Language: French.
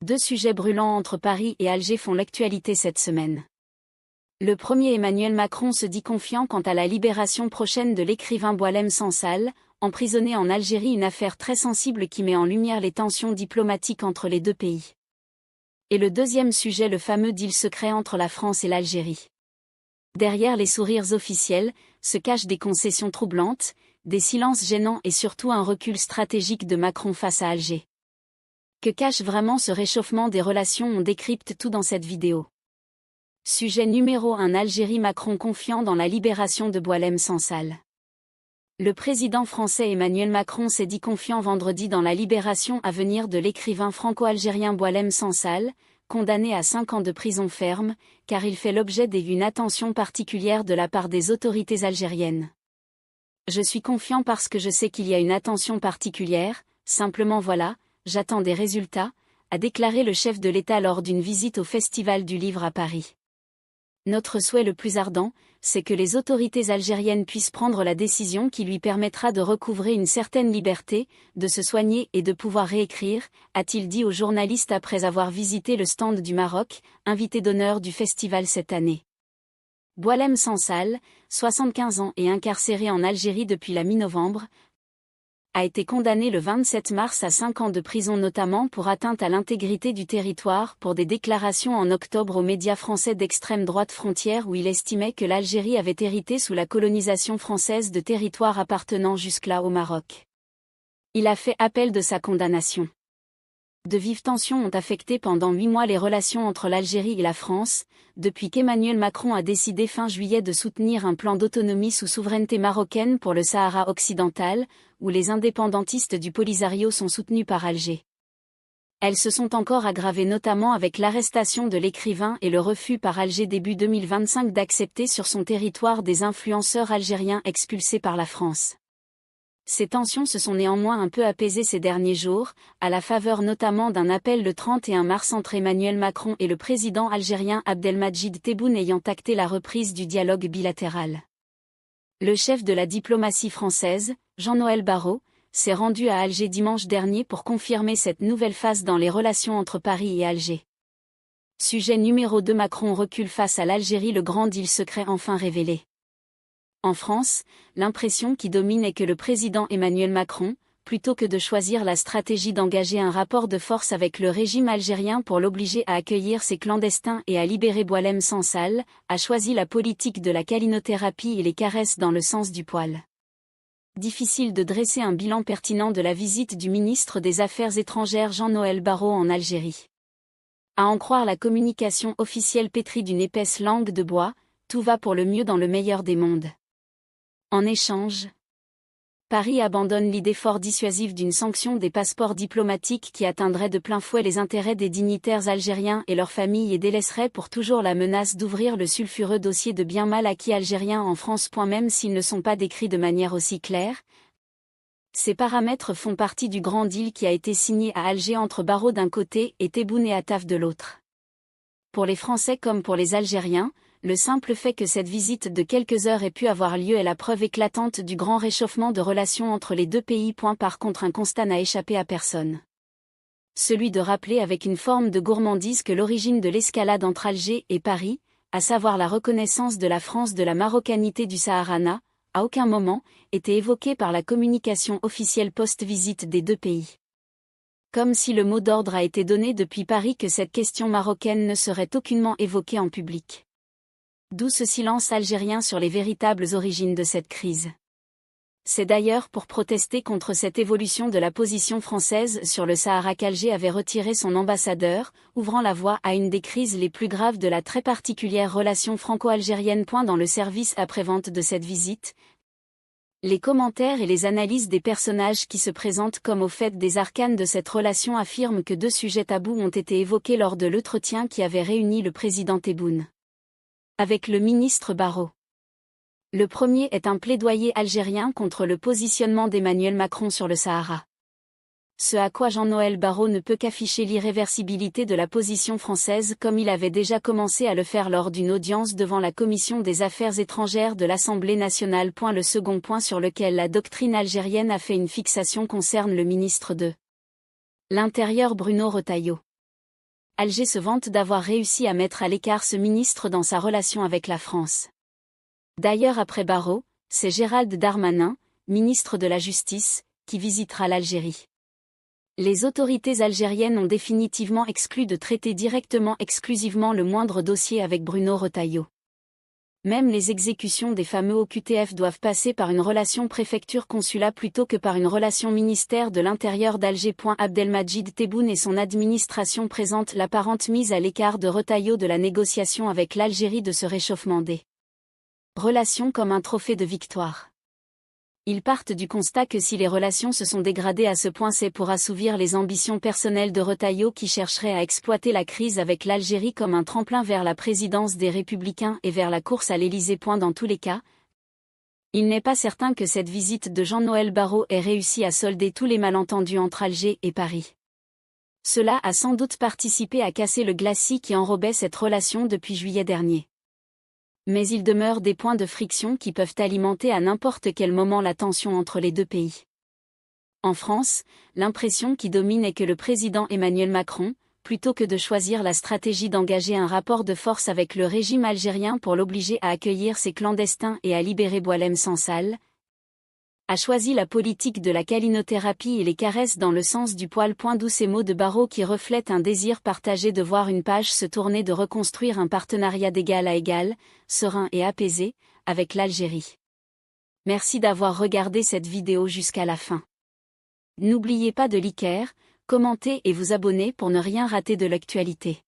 Deux sujets brûlants entre Paris et Alger font l'actualité cette semaine. Le premier, Emmanuel Macron se dit confiant quant à la libération prochaine de l'écrivain Boualem Sansal, emprisonné en Algérie, une affaire très sensible qui met en lumière les tensions diplomatiques entre les deux pays. Et le deuxième sujet, le fameux deal secret entre la France et l'Algérie. Derrière les sourires officiels, se cachent des concessions troublantes, des silences gênants et surtout un recul stratégique de Macron face à Alger. Que cache vraiment ce réchauffement des relations? On décrypte tout dans cette vidéo. Sujet numéro 1, Algérie. Macron confiant dans la libération de Boualem Sansal. Le président français Emmanuel Macron s'est dit confiant vendredi dans la libération à venir de l'écrivain franco-algérien Boualem Sansal, condamné à 5 ans de prison ferme, car il fait l'objet d'une attention particulière de la part des autorités algériennes. Je suis confiant parce que je sais qu'il y a une attention particulière, simplement voilà. J'attends des résultats, a déclaré le chef de l'État lors d'une visite au Festival du Livre à Paris. Notre souhait le plus ardent, c'est que les autorités algériennes puissent prendre la décision qui lui permettra de recouvrer une certaine liberté, de se soigner et de pouvoir réécrire, a-t-il dit aux journalistes après avoir visité le stand du Maroc, invité d'honneur du festival cette année. Boualem Sansal, 75 ans et incarcéré en Algérie depuis la mi-novembre, a été condamné le 27 mars à 5 ans de prison notamment pour atteinte à l'intégrité du territoire pour des déclarations en octobre aux médias français d'extrême droite Frontières où il estimait que l'Algérie avait hérité sous la colonisation française de territoires appartenant jusque-là au Maroc. Il a fait appel de sa condamnation. De vives tensions ont affecté pendant 8 mois les relations entre l'Algérie et la France, depuis qu'Emmanuel Macron a décidé fin juillet de soutenir un plan d'autonomie sous souveraineté marocaine pour le Sahara occidental, où les indépendantistes du Polisario sont soutenus par Alger. Elles se sont encore aggravées notamment avec l'arrestation de l'écrivain et le refus par Alger début 2025 d'accepter sur son territoire des influenceurs algériens expulsés par la France. Ces tensions se sont néanmoins un peu apaisées ces derniers jours, à la faveur notamment d'un appel le 31 mars entre Emmanuel Macron et le président algérien Abdelmadjid Tebboune ayant acté la reprise du dialogue bilatéral. Le chef de la diplomatie française, Jean-Noël Barrot, s'est rendu à Alger dimanche dernier pour confirmer cette nouvelle phase dans les relations entre Paris et Alger. Sujet numéro 2, Macron recule face à l'Algérie, le grand deal secret enfin révélé. En France, l'impression qui domine est que le président Emmanuel Macron, plutôt que de choisir la stratégie d'engager un rapport de force avec le régime algérien pour l'obliger à accueillir ses clandestins et à libérer Boualem Sansal, a choisi la politique de la câlinothérapie et les caresses dans le sens du poil. Difficile de dresser un bilan pertinent de la visite du ministre des Affaires étrangères Jean-Noël Barrot en Algérie. À en croire la communication officielle pétrie d'une épaisse langue de bois, tout va pour le mieux dans le meilleur des mondes. En échange, Paris abandonne l'idée fort dissuasive d'une sanction des passeports diplomatiques qui atteindrait de plein fouet les intérêts des dignitaires algériens et leurs familles et délaisserait pour toujours la menace d'ouvrir le sulfureux dossier de biens mal acquis algériens en France. Même s'ils ne sont pas décrits de manière aussi claire, ces paramètres font partie du grand deal qui a été signé à Alger entre Barrot d'un côté et Tebboune et Attaf de l'autre. Pour les Français comme pour les Algériens, le simple fait que cette visite de quelques heures ait pu avoir lieu est la preuve éclatante du grand réchauffement de relations entre les deux pays. Par contre, un constat n'a échappé à personne. Celui de rappeler avec une forme de gourmandise que l'origine de l'escalade entre Alger et Paris, à savoir la reconnaissance de la France de la marocanité du Sahara, n'a, à aucun moment, été évoquée par la communication officielle post-visite des deux pays. Comme si le mot d'ordre a été donné depuis Paris que cette question marocaine ne serait aucunement évoquée en public. D'où ce silence algérien sur les véritables origines de cette crise. C'est d'ailleurs pour protester contre cette évolution de la position française sur le Sahara qu'Alger avait retiré son ambassadeur, ouvrant la voie à une des crises les plus graves de la très particulière relation franco-algérienne. Dans le service après-vente de cette visite, les commentaires et les analyses des personnages qui se présentent comme au fait des arcanes de cette relation affirment que deux sujets tabous ont été évoqués lors de l'entretien qui avait réuni le président Tebboune avec le ministre Barrot. Le premier est un plaidoyer algérien contre le positionnement d'Emmanuel Macron sur le Sahara. Ce à quoi Jean-Noël Barrot ne peut qu'afficher l'irréversibilité de la position française comme il avait déjà commencé à le faire lors d'une audience devant la Commission des Affaires étrangères de l'Assemblée nationale. Le second point sur lequel la doctrine algérienne a fait une fixation concerne le ministre de l'Intérieur Bruno Retailleau. Alger se vante d'avoir réussi à mettre à l'écart ce ministre dans sa relation avec la France. D'ailleurs après Barrot, c'est Gérald Darmanin, ministre de la Justice, qui visitera l'Algérie. Les autorités algériennes ont définitivement exclu de traiter exclusivement le moindre dossier avec Bruno Retailleau. Même les exécutions des fameux OQTF doivent passer par une relation préfecture-consulat plutôt que par une relation ministère de l'Intérieur d'Alger. Abdelmajid Tebboune et son administration présentent l'apparente mise à l'écart de Retailleau de la négociation avec l'Algérie de ce réchauffement des relations comme un trophée de victoire. Ils partent du constat que si les relations se sont dégradées à ce point, c'est pour assouvir les ambitions personnelles de Retailleau qui chercherait à exploiter la crise avec l'Algérie comme un tremplin vers la présidence des Républicains et vers la course à l'Élysée. Dans tous les cas, il n'est pas certain que cette visite de Jean-Noël Barrot ait réussi à solder tous les malentendus entre Alger et Paris. Cela a sans doute participé à casser le glacis qui enrobait cette relation depuis juillet dernier. Mais il demeure des points de friction qui peuvent alimenter à n'importe quel moment la tension entre les deux pays. En France, l'impression qui domine est que le président Emmanuel Macron, plutôt que de choisir la stratégie d'engager un rapport de force avec le régime algérien pour l'obliger à accueillir ses clandestins et à libérer Boualem Sansal, a choisi la politique de la câlinothérapie et les caresses dans le sens du poil. D'où ces mots de Barrot qui reflètent un désir partagé de voir une page se tourner, de reconstruire un partenariat d'égal à égal, serein et apaisé, avec l'Algérie. Merci d'avoir regardé cette vidéo jusqu'à la fin. N'oubliez pas de liker, commenter et vous abonner pour ne rien rater de l'actualité.